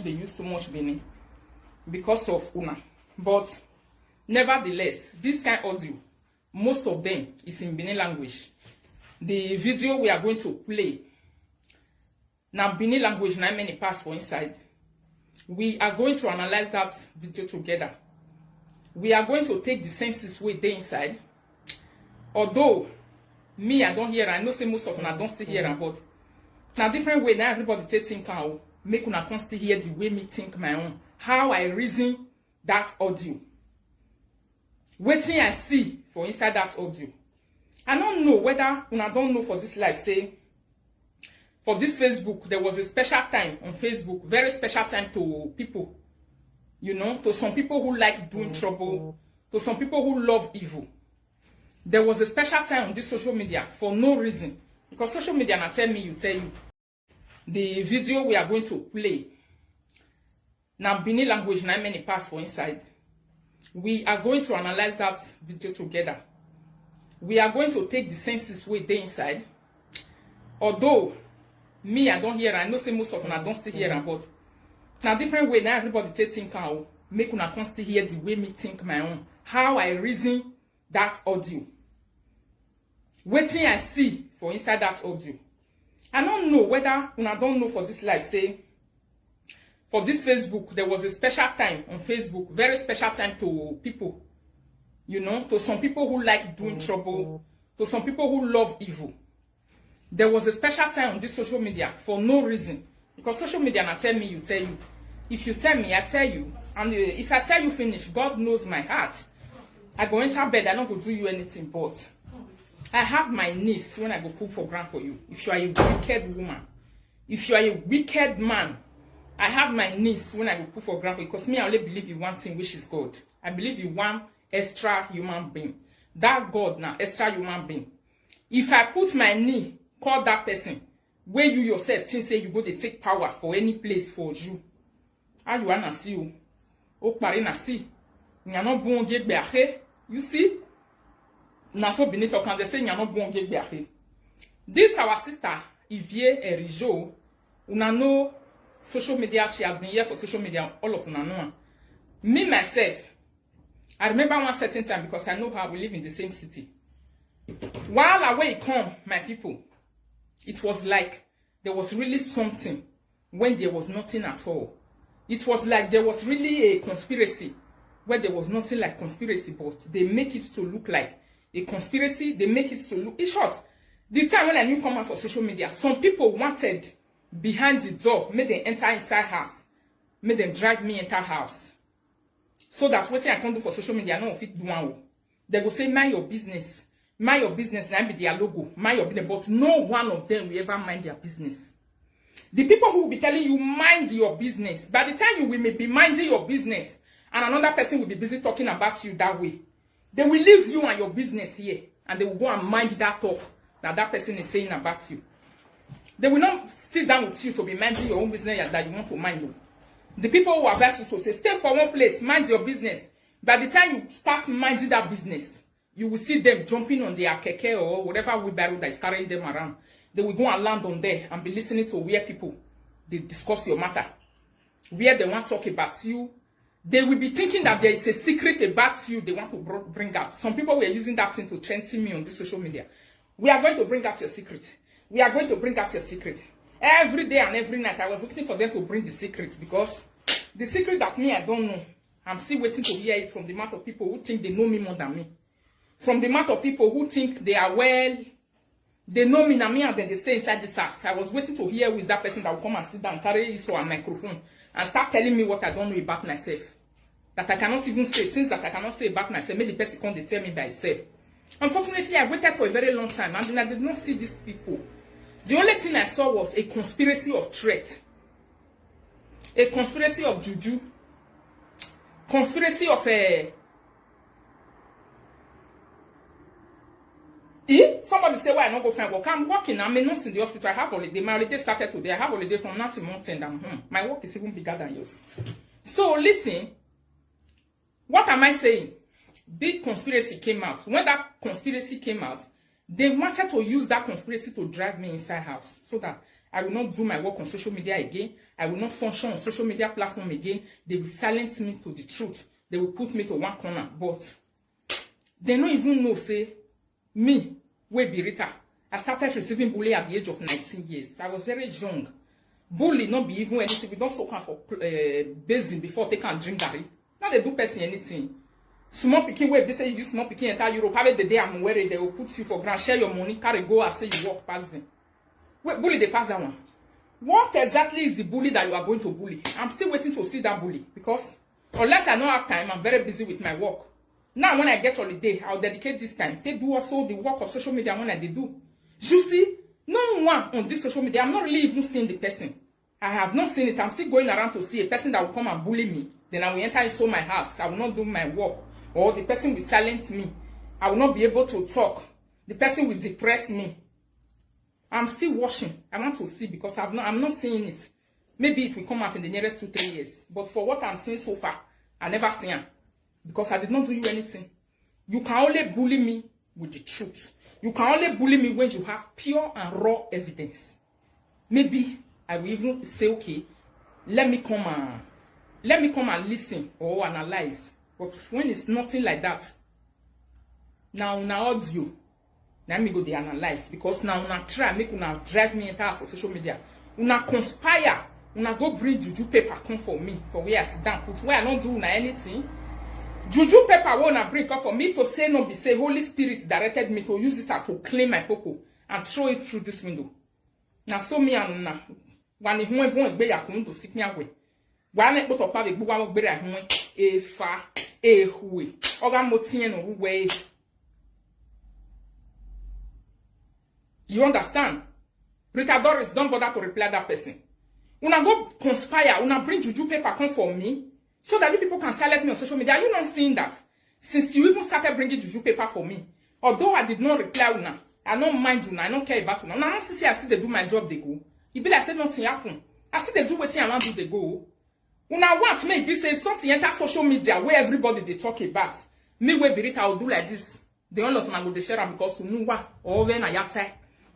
they use too much Benin because of Una. But nevertheless, this kind of audio, most of them is in Benin language. The video we are going to play, now Benin language, not many parts for inside. We are going to analyze that video together. We are going to take the senses way they inside. Although me, I don't hear, I know say most of them I don't still hear, but now different way now everybody take think how make una constantly hear the way me think my own, how I reason that audio. Waiting I see for inside that audio. I don't know whether una don't know for this life, say for this Facebook, there was a special time on Facebook, very special time to people, you know, to some people who like doing trouble, to some people who love evil. There was a special time on this social media for no reason. Because social media now tell you. The video we are going to play, now Benin language, not many parts for inside. We are going to analyze that video together. We are going to take the senses way they inside. Although me, I don't hear, I know say most of them I don't still hear, but now different way now everybody take think how make una constantly hear the way me think my own, how I reason that audio. Waiting I see for inside that audio. I don't know whether una don't know for this life, say for this Facebook, there was a special time on Facebook, very special time to people, you know, to some people who like doing trouble, to some people who love evil. There was a special time on this social media for no reason. Because social media now tell me, you tell you. If you tell me, I tell you. And if I tell you finish, God knows my heart. I go enter bed, I don't go do you anything, but I have my niece when I go pull for ground for you. If you are a wicked woman, if you are a wicked man, I have my niece when I go pull for ground for you. Because me, I only believe in one thing, which is God. I believe in one extra human being. That God now, extra human being. If I put my knee, call that person, where you yourself think say you go to take power for any place for you. How you wanna see you? Oh, parina see. You see? Na so Benin talk and they say nyano bon ge gbe. This our sister Ivie Erijo, una know social media, she has been here for social media, all of una know. Me myself, I remember one certain time because I know her, we live in the same city. While away come, my people, it was like there was really something when there was nothing at all. It was like there was really a conspiracy where there was nothing like conspiracy, but they make it to look like a conspiracy. They make it to look. In short, the time when I knew come out for social media, some people wanted behind the door, made them enter inside house, made them drive me enter house. So that what I can do for social media, I don't fit do one. They go say, mind your business. Mind your business, and be their logo. Mind your business. But no one of them will ever mind their business. The people who will be telling you, mind your business, by the time you will be minding your business, and another person will be busy talking about you that way, they will leave you and your business here, and they will go and mind that talk that that person is saying about you. They will not sit down with you to be minding your own business that you want to mind you. The people who are vessels to say, stay for one place, mind your business. By the time you start minding that business, you will see them jumping on their keke or whatever wheelbarrow that is carrying them around. They will go and land on there and be listening to where people they discuss your matter, where they want to talk about you. They will be thinking that there is a secret about you they want to bring out. Some people were using that thing to threaten me on this social media. We are going to bring out your secret. We are going to bring out your secret. Every day and every night, I was looking for them to bring the secret because the secret that me, I don't know. I'm still waiting to hear it from the amount of people who think they know me more than me. From the amount of people who think they are well, they know me and then they stay inside this house. I was waiting to hear who is that person that will come and sit down, carry this or a microphone, and start telling me what I don't know about myself. That I cannot even say, things that I cannot say about myself. Maybe the person can't tell me by itself. Unfortunately, I waited for a very long time and then I did not see these people. The only thing I saw was a conspiracy of threat, a conspiracy of juju, conspiracy of a. Somebody say, why I not go find work? I'm working. I'm not in the hospital. I have holiday. My holiday started today. I have holiday from now to mountain. I'm home. My work is even bigger than yours. So listen, what am I saying? Big conspiracy came out. When that conspiracy came out, they wanted to use that conspiracy to drag me inside house so that I will not do my work on social media again. I will not function on social media platform again. They will silence me to the truth. They will put me to one corner. But they don't even know, say, me, wey be Rita. I started receiving bully at the age of 19 years. I was very young. Bully not be even anything. We don't soak for basin before they can drink Gary. Now they do person anything. Small picking way, they say you small picking enter Europe. Have the day I'm wearing, they will put you for grant, share your money, carry go and say you walk past them. Wait, bully they pass that one. What exactly is the bully that you are going to bully? I'm still waiting to see that bully because unless I don't have time, I'm very busy with my work. Now when I get holiday, I'll dedicate this time. They do also the work of social media when I do. You see, no one on this social media, I'm not really even seeing the person. I have not seen it. I'm still going around to see a person that will come and bully me. Then I will enter into my house. I will not do my work. Or the person will silence me. I will not be able to talk. The person will depress me. I'm still watching. I want to see because I'm not seeing it. Maybe it will come out in the nearest 2-3 years. But for what I'm seeing so far, I never seen it. Because I did not do you anything. You can only bully me with the truth. You can only bully me when you have pure and raw evidence. Maybe I will even say, okay, let me come and listen or analyze. But when it's nothing like that, now audio, now me go dey analyze because now una try make una drive me enter for social media. Una conspire, una go bring juju paper come for me for where I sit down put where I don't do una anything. Juju paper will not bring up for me to say no be say Holy Spirit directed me to use it to claim my popo and throw it through this window. Now so me and na when who won't be ya to seek me away. Why make put up a big one be a fa a hui oga motien way. You understand? Rita Doris, don't bother to reply that person. Una go conspire, una bring juju paper come for me. So that you people can silence me on social media. Are you not seeing that? Since you even started bringing juju paper for me. Although I did not reply una, I don't mind una, I don't care about una. Now I see I see they do my job, they go. It be like say nothing happen. I see they do what I want to do, they go. Una want me be say something enter social media where everybody they talk about. Me we be it, I will do like this. The all of una go they share because you know what or when I yata.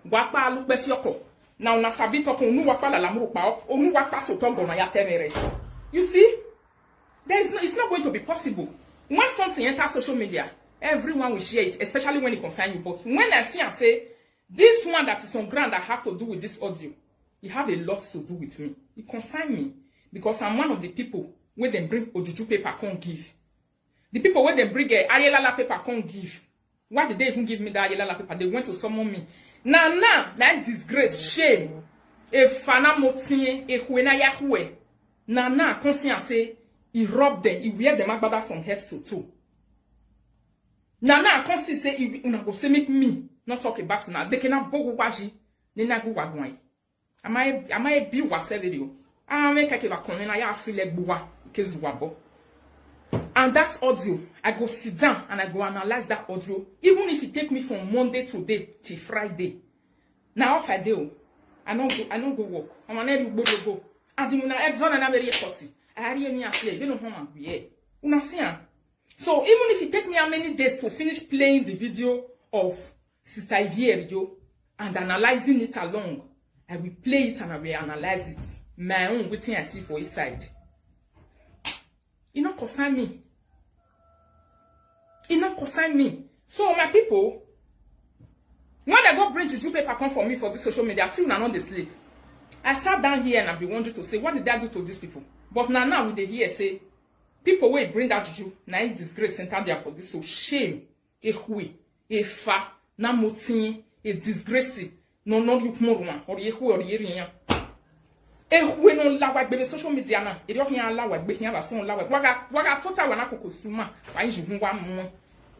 Wapa look be fioko. Now una sabi talk unu wapa la lamuru pa unu wapa so talk gonna yata mere. You see? It's not going to be possible. Once something enters social media, everyone will share it, especially when it concerns you. But when I see and say, this one that is on ground that have to do with this audio, it have a lot to do with me. It concerns me. Because I'm one of the people where they bring Ojuju paper can't give. The people where they bring Ayelala paper can't give. Why did they even give me that Ayelala paper? They went to summon me. Now, that disgrace, shame. If Fana Motinye, if Wena Yahweh, now, conscience say, he robbed them. He wear them agbada from head to toe. Now, I can't see say he go say make me not talk about now. They cannot bogo waji. They na go wagwai. Am I be waseverio? I make a comment. I feel like buwa because wabo. And that audio, I go sit down and I go analyze that audio. Even if it take me from Monday today till Friday. Now off I do. I don't go work. I'm an every go. And the exon and I'm very 40. So even if it take me how many days to finish playing the video of Sister Ivierio and analyzing it along, I will play it and I will analyze it. My own waiting I see for his side. It not concern me. It not concern me. So my people, when I go bring juju paper come for me for this social media, till now not they sleep. I sat down here and I be wondering to say, what did I do to these people? But now we dey hear say people will bring that juju, na in disgrace enter their body. So shame, a hui, a fa, na motin, a disgrace, no you more or ye hui or ye rien. A hui no lawa be social media na. E do hian lawa be hian ba so lawa. Waga total wana kokosuma. Wa nji wa mo.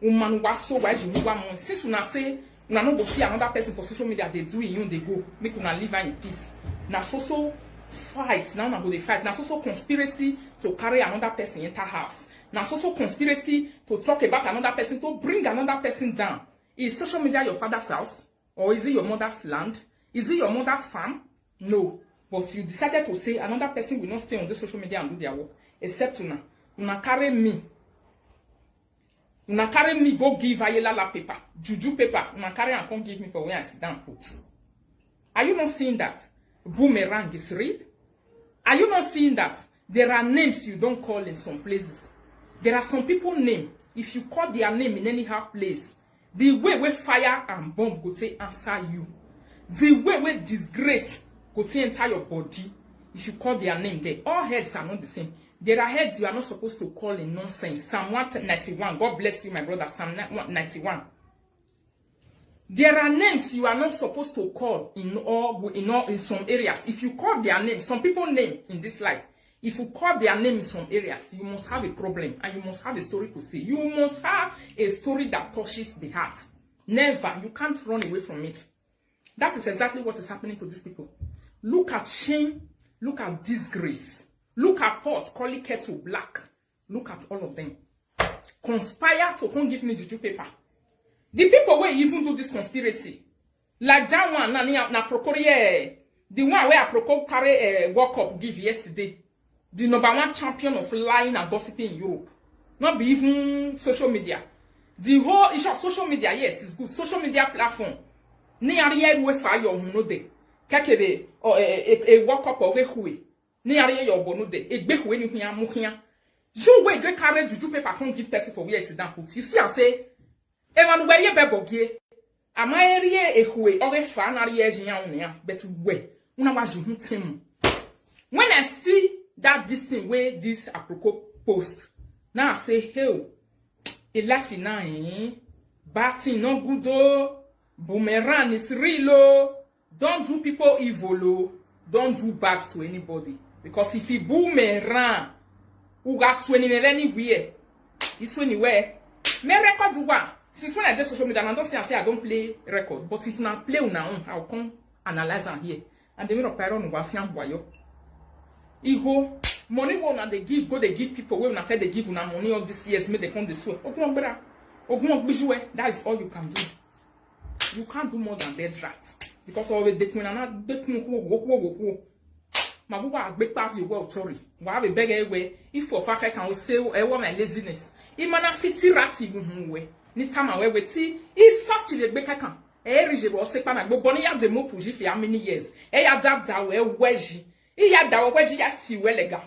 Umanu wa so wa nji wa mo. Since una say una no go see another person for social media, they do it, you they go. Make una live in peace. Na so fight now go they fight. Now so conspiracy to carry another person into house. Now so conspiracy to talk about another person, to bring another person down. Is social media your father's house? Or is it your mother's land? Is it your mother's farm? No. But you decided to say another person will not stay on the social media and do their work. Except una carry me. Una carry me go give Ayelala paper. Juju paper. Una carry and come give me for where I sit down put. Are you not seeing that? boomerang is real? Are you not seeing that there are names you don't call in some places? There are some people name, if you call their name in any place, the way we fire and bomb go to answer you. The way we disgrace go to enter your body, if you call their name there. All heads are not the same. There are heads you are not supposed to call in nonsense. Psalm 191. God bless you, my brother. Psalm 191. There are names you are not supposed to call in some areas. If you call their name, some people name in this life. If you call their name in some areas, you must have a problem and you must have a story to say. You must have a story that touches the heart. Never. You can't run away from it. That is exactly what is happening to these people. Look at shame. Look at disgrace. Look at pot, calling kettle black. Look at all of them. Conspire to come give me juju paper. The people where even do this conspiracy, like that one, na Procorie, the one where Proco carry a World Cup give yesterday, the #1 champion of lying and gossiping in Europe. Not be even social media. The whole issue of social media, yes, it's good. Social media platform. Ni ariye we fire your hunode. Kakebe or a World Cup or we. Ni ariye your bonude. A big way you hear mukia. You wait, you carry juju paper can't give person for where sit down put. You see, I say, Emmanuel ye bebogie. Ama ariye ehwe or a fan ariye jian but we. Una was you him. When I see that this thing where this apropos post, now I say, hey, a life in nine, batting no good oh, boomerang is real oh. Don't do people evil oh. Don't do bad to anybody. Because if you boomerang, who got swinging anywhere, it's anywhere. Me record one. Since when I do social media, I don't say I don't play record. But if I play on own, I'll come analyze and here. And the middle parent will find boyo. Iho money won't they give, go they give people when I say they give una money all these years, make they come this way. That is all you can do. You can't do more than dead rats. Because always they can not Mabuba big part of the world, sorry. Why have a beggar way if for fact I can say I want my laziness. Imana fiti rat even way. Ni time away with tea, it's soft to the baker can. Erige was sick by but bonny at the mo puji for how many years. That well wedgie. Iya da wedgie ya fi welega.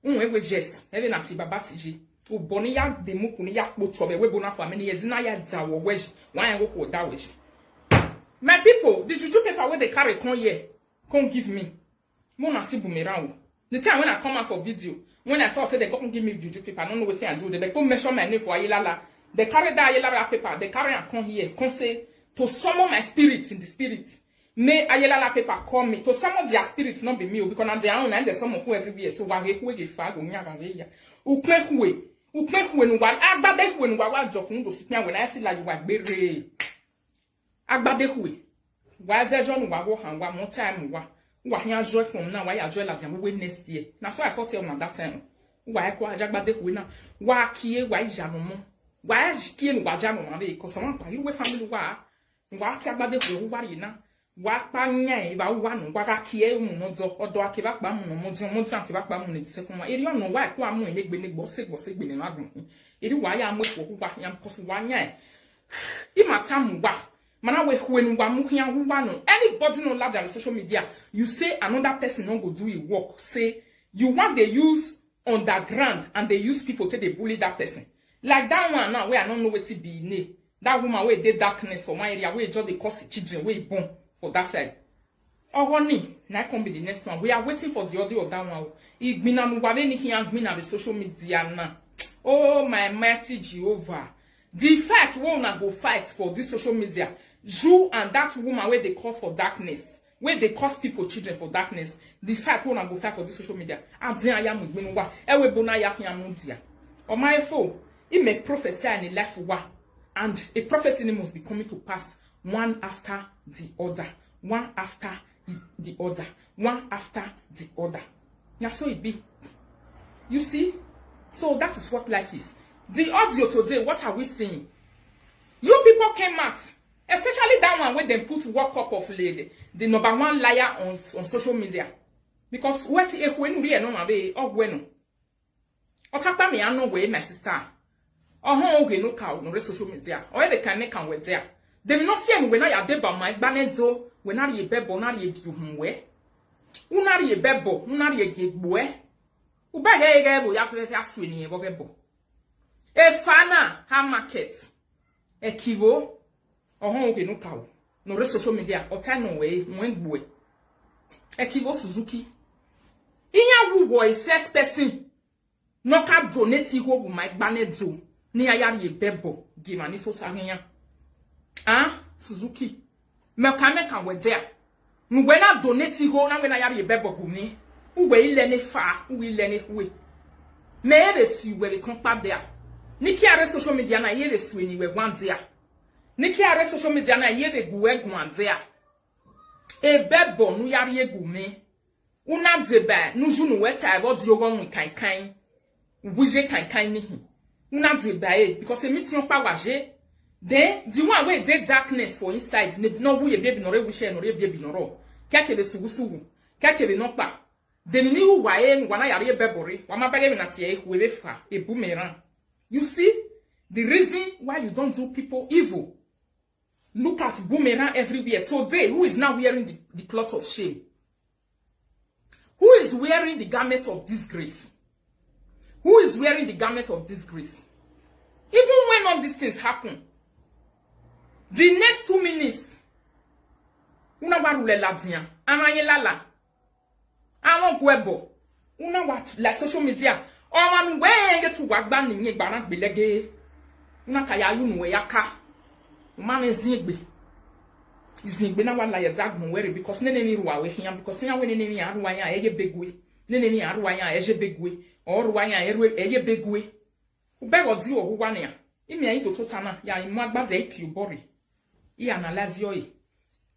We just even at Babatiji. O bonia de mukuni yak botobe we bona for many years. Na ya da wedgie. Why I work with that wedgie. My people, the juju paper where they carry come here. Come give me. Mona si boomerang. The time when I come out for video, when I thought say they come give me juju paper, I don't know what I do. They come measure my name for Ayelala. They carry that Ayelala paper. They carry and come here. Come say to summon my spirit in the spirit. May Ayelala paper call me to summon their spirit, not be me, because I'm their own and there's some of who everywhere. So why we get fag on yaga ya? Ukme no one agbade when wa job no sit when I see like you are bere. Agbade huwe. Why ze John wa go han wa more time wa here joy from now why joy like am we next year. Na so I thought tell na that time. Why ko agbade huwe na wa kie wa janomo. Why kie no wa janomo be because someone pa you we family wa kie agbade huwe wa ri na. Wa pa nya ba wa no wa ka kie mu no do odo akeba pa mu no mo ti akeba pa mu ne se ko ma eri ono wa ko amu enegbe ne gbo segbe ne magun eri wa ya mo ko wa ya because wa nya imata mu wa mana we when wa mu hia wa no anybody no large on social media you say another person no go do e work say you want they use underground and they use people to they bully that person like that one now where I don't know what it be ne that woman where they darkness for my area where just they cause children where born for that side. Oh honey, now come be the next one. We are waiting for the audio of that one. Igbina mu wa ni hian gbina be social media na. Oh my mighty Jehovah. The fact we wanna go fight for this social media. You and that woman where they call for darkness, where they cause people children for darkness. The fact we wanna go fight for this social media. Adin aya mu gbinu wa. Ewe bona ya hian mu dia. O my phone, he make prophesy in life wa. And a prophecy must be coming to pass. One after the other. One after the other. One after the other. Yeah, so it be. You see? So that is what life is. The audio today, what are we seeing? You people came out. Especially that one where they put World Cup of the #1 liar on social media. Because what if when we are not away or when? Otapa me ano way, my sister. Oh, okay, no cow, no social media. Or they can make with there. They will not see when I have deba my banezo when I ye bebo na ye give him way. Unari e bebo, unari e gegboe. Uba hege bo ya fe asweni e bebo. E fana ha market. E kivo. Ohon oge no kawo. No re social media. Ota no we mwengboe. E kivo Suzuki. Inya wugo e first person. No ka donate ho bu my banedzo. Ni ayari e bebo. Gimani to tagenya. Ah, Suzuki. Me kan we there. Ngwe na donate ho na we na yari e bebo gumi. Uwe ile ne fa, uwe ile ne we. Me ere tu we compa there. Niki are social media na yere sueni we wan there. Niki are social media na yere guwe gwan there. E bebo nu yari e gumi. Una deba nu junu weta e bo diogo mu kankan. Wuje kankan ni hi. Una deba e because e meeting pa waje. Then the one wey dey darkness for inside no we baby no re wishe no re baby no ro. Kake le sugusugu. Kake le no pa. Then ni hu wae wana yare bebori. Wa ma bege na tie we be fa e boomerang. You see the reason why you don't do people evil. Look at boomerang everywhere. Today, who is now wearing the cloth of shame? Who is wearing the garment of disgrace? Who is wearing the garment of disgrace? Even when all these things happen, the next 2 minutes, una warule ladian, anaye lala, amo gwebo, una wat la social media, o man we to wagba ni gbara gbelege, una kaya yunu we yaka, man ezingbe. Izingbe na wala ya dagmo were because nene ni ruwa we hian because nya we nene ni aruwa ya eye begwe, nene ni aruwa ya eye begwe, or ruwa ya eye begwe. Ubego di ogwa na ya. Imi ayi to totana ya imu agba de iki ubori. I analyze yo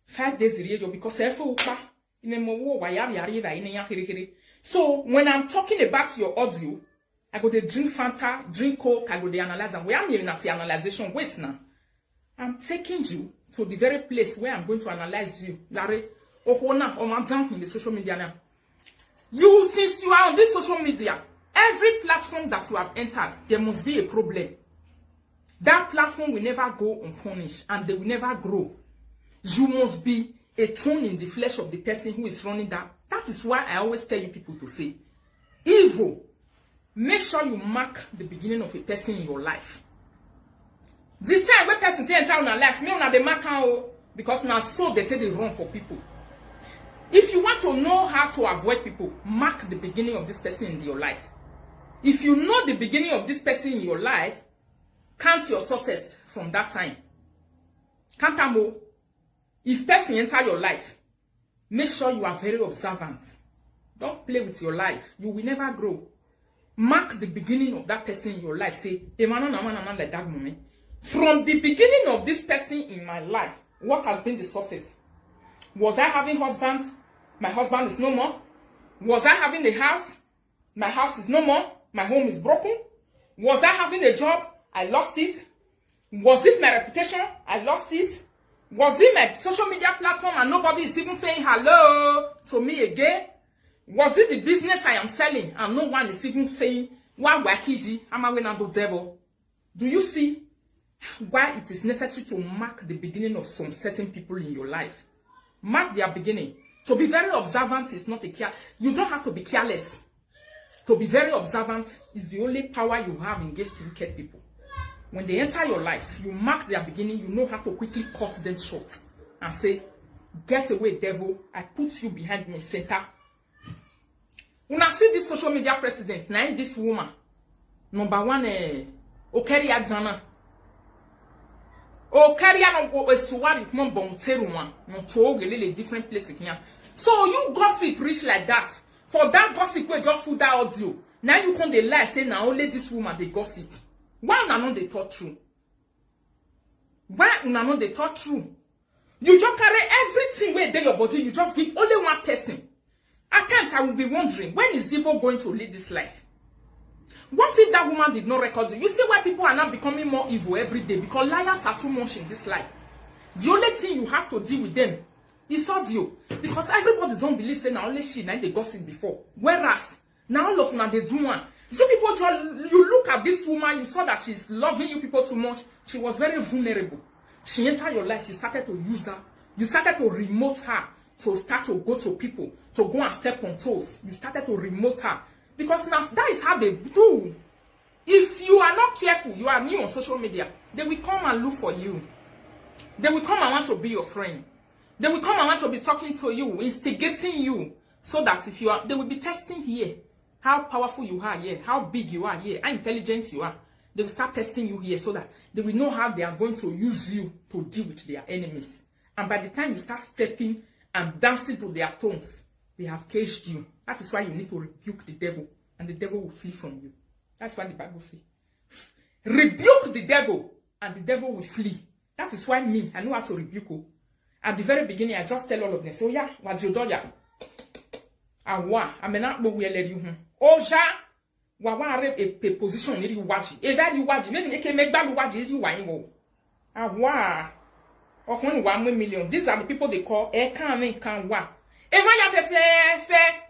5 days radio because efe upa ime mo wo wa yari va ine ya hiri. So when I'm talking about your audio, I go to drink Fanta, drink Coke, I go to analyze and we are near at the analyzation. Wait now. I'm taking you to the very place where I'm going to analyze you. Larry, Ohona, or madam in the social media now. You, since you are on this social media, every platform that you have entered, there must be a problem. That platform will never go unpunished and they will never grow. You must be a thorn in the flesh of the person who is running that. That is why I always tell you people to say, evil, make sure you mark the beginning of a person in your life. The time when person enter on a life, me on the mark because now so they take the wrong for people. If you want to know how to avoid people, mark the beginning of this person in your life. If you know the beginning of this person in your life, count your success from that time. Count if person enter your life, make sure you are very observant. Don't play with your life. You will never grow. Mark the beginning of that person in your life. Say, like that moment. From the beginning of this person in my life, what has been the success? Was I having husband? My husband is no more. Was I having a house? My house is no more. My home is broken. Was I having a job? I lost it. Was it my reputation? I lost it. Was it my social media platform and nobody is even saying hello to me again? Was it the business I am selling and no one is even saying, "Wa wakiji, I'm a winando devil"? Do you see why it is necessary to mark the beginning of some certain people in your life? Mark their beginning. To be very observant is not a care. You don't have to be careless. To be very observant is the only power you have against wicked people. When they enter your life, you mark their beginning, you know how to quickly cut them short and say, "Get away, devil. I put you behind my center." When I see this social media president, now this woman, number one, Okeria Dana. Okeria no Suwari come Bonteruan, no to different places here. So you gossip rich like that. For that gossip, we just food that audio. Now you come the lie, say now only this woman they gossip. Why una know they talk true? Why una know they talk true? You just carry everything where they your body, you just give only one person. At times I will be wondering, when is evil going to lead this life? What if that woman did not record you? You see why people are now becoming more evil every day? Because liars are too much in this life. The only thing you have to deal with them is audio. Because everybody don't believe say now only she now they gossip before. Whereas now all of now they do one. You people just, you look at this woman, you saw that she's loving you people too much. She was very vulnerable. She entered your life, you started to use her. You started to remote her. to start to go to people, to go and step on toes. You started to remote her. Because now that is how they do. If you are not careful, you are new on social media, they will come and look for you. They will come and want to be your friend. They will come and want to be talking to you, instigating you, so that if you are, they will be testing here how powerful you are here, how big you are here, how intelligent you are. They will start testing you here so that they will know how they are going to use you to deal with their enemies. And by the time you start stepping and dancing to their tones, they have caged you. That is why you need to rebuke the devil, and the devil will flee from you. That's what the Bible says. Rebuke the devil, and the devil will flee. That is why me, I know how to rebuke you. At the very beginning, I just tell all of them, so yeah, what you do, yeah. Awa, I may not know where you home. Oh, ja, wawa a position in the watch. If that you watch, maybe can make that watch is you wine. Awa, of 1 million. These are the people they call a can wa. And why you have fair,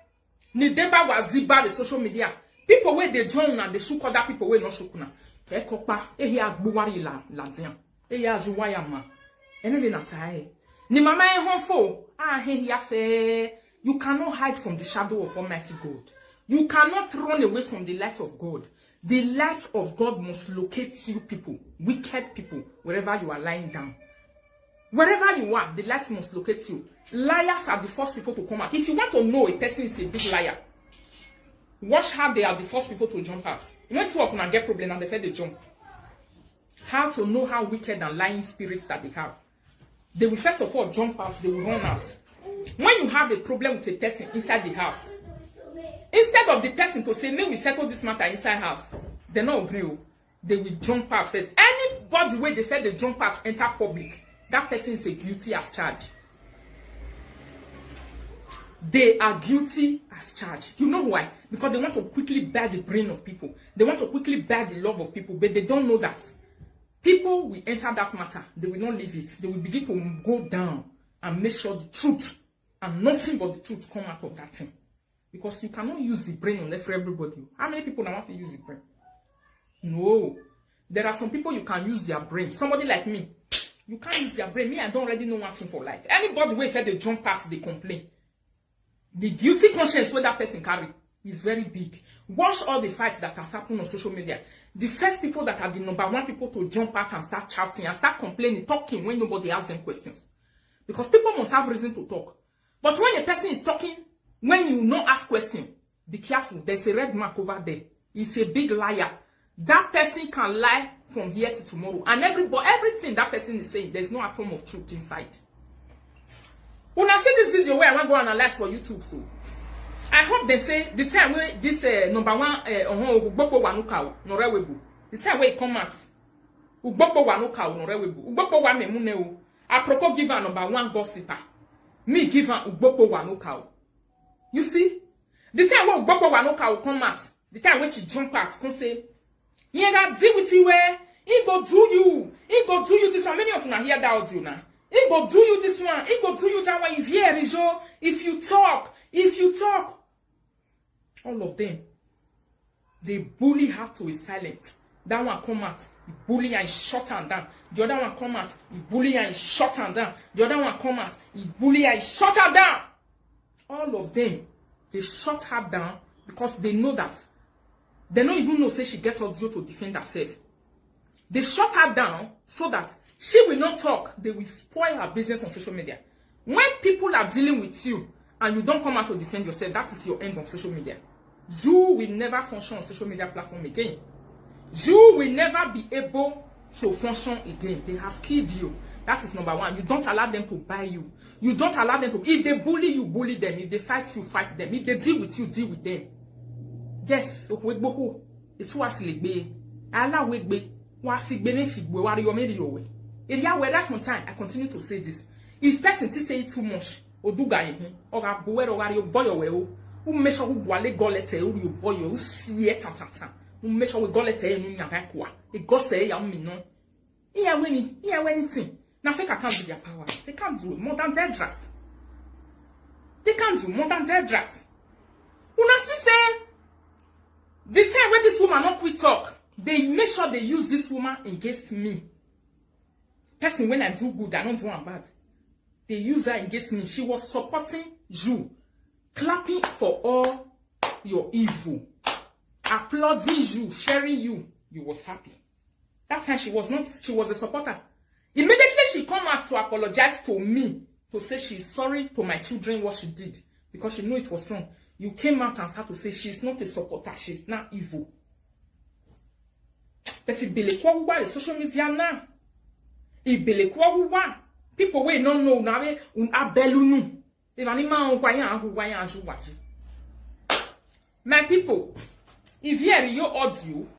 ni deba was ziba the social media. People where they join and they shook other people where no shukuna. Ekopa, here buwari la dian. Eya juwayama. Enemy na tae. Ni mama en honfo. Ah, here fair. You cannot hide from the shadow of Almighty God. You cannot run away from the light of God. The light of God must locate you people, wicked people, wherever you are lying down. Wherever you are, the light must locate you. Liars are the first people to come out. If you want to know a person is a big liar, watch how they are the first people to jump out. You know, too often I get problem and they jump. How to know how wicked and lying spirits that they have. They will first of all jump out, they will run out. When you have a problem with a person inside the house, instead of the person to say, may we settle this matter inside house, they not agree. They will jump out first. Anybody where they feel they jump out, enter public, that person is a guilty as charged. They are guilty as charged. You know why? Because they want to quickly buy the brain of people. They want to quickly buy the love of people, but they don't know that people will enter that matter. They will not leave it. They will begin to go down and make sure the truth and nothing but the truth come out of that thing. Because you cannot use the brain on everybody. How many people now want to use the brain? No. There are some people you can use their brain. Somebody like me, you can't use their brain. Me, I don't already know one thing for life. Anybody where if they jump past, they complain. The guilty conscience where that person carry is very big. Watch all the fights that has happened on social media. The first people that are the #1 people to jump out and start shouting and start complaining, talking when nobody asks them questions. Because people must have reason to talk. But when a person is talking, when you not ask questions, be careful. There's a red mark over there. He's a big liar. That person can lie from here to tomorrow. And everything that person is saying, there's no atom of truth inside. When I see this video where I want to go analyze for YouTube, so I hope they say the time where this #1 Ugbopo Wanuka Norewebu, the time where it comes out, Ugbopo Wanuka Norewebu, Ugbopo Wamemuneo, apropos give her #1 gossiper, me give her Ugbopo Wanuka. You see, the time where Ugbopo Wanuka will come out, the time when she jump out, can say, "Yeah, that deal with you where he go do you this one." Many of you now hear that audio now. He go do you this one. He go do you that one. If you talk, all of them, they bully her to a silent. That one come out, he bully and shut her down. The other one come out, he bully and shut her down. The other one come out, he bully and shut her down. All of them, they shut her down because they know that. They don't even know say she get audio to defend herself. They shut her down so that she will not talk. They will spoil her business on social media. When people are dealing with you and you don't come out to defend yourself, that is your end on social media. You will never function on social media platform again. You will never be able to function again. They have killed you. That is #1. You don't allow them to buy you. You don't allow them to. If they bully you, bully them. If they fight you, fight them. If they deal with you, deal with them. Yes, it's what's like. Allah wegbe. That's my time. I continue to say this. If person to say it too much, or do guy, or a boy or your boy or who measure who wale golete, who you boy, who see it, who measure with golete in Yakwa, a gosse, young me no. Here anything. Nothing can't do their power. They can't do more than dead rats. They can't do more than dead rats. When I see say, the time when this woman not quit talk, they make sure they use this woman against me. Person, when I do good, I don't do one bad. they use her against me. She was supporting you, clapping for all your evil, applauding you, sharing you. You was happy. That time she was not, she was a supporter. Immediately she come out to apologize to me, to say she's sorry to my children what she did, because she knew it was wrong. You came out and started to say she's not a supporter, she's not evil. But it bele kwa uwa the social media now. It bele kwa uwa. People we don't know now un abelunu. My people, if you hear your audio,